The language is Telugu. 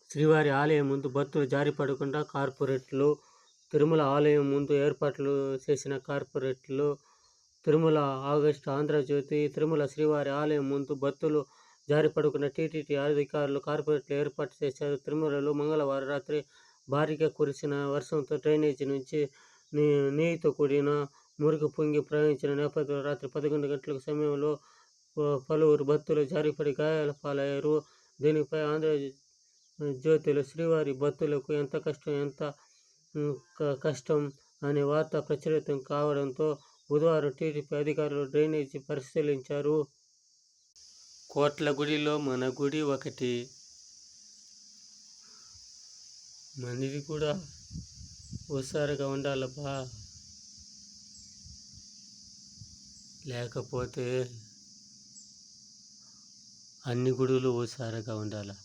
శ్రీవారి ఆలయం ముందు భక్తులు జారిపడకుండా కార్పొరేట్లు, తిరుమల ఆలయం ముందు ఏర్పాట్లు చేసిన కార్పొరేట్లు, తిరుమల ఆగస్టు ఆంధ్రజ్యోతి, తిరుమల శ్రీవారి ఆలయం ముందు భక్తులు జారిపడకుండా టీటీడీ అధికారులు కార్పొరేట్లు ఏర్పాటు చేశారు. తిరుమలలో మంగళవారం రాత్రి భారీగా కురిసిన వర్షంతో డ్రైనేజీ నుంచి నీటితో కూడిన మురుగు పొంగి ప్రవహించిన నేపథ్యంలో రాత్రి 11 గంటల సమయంలో పలువురు భక్తులు జారిపడి గాయాల పాలయ్యారు. దీనిపై ఆంధ్రజ్యోతిలో శ్రీవారి భక్తులకు ఎంత కష్టం అనే వార్త ప్రచురితం కావడంతో బుధవారం టీడీపీ అధికారులు డ్రైనేజీ పరిశీలించారు. కోట్ల గుడిలో మన గుడి ఒకటి, మనది కూడా హుషారుగా ఉండాలబ్బా, లేకపోతే అన్ని గుడులు హుషారుగా ఉండాలి.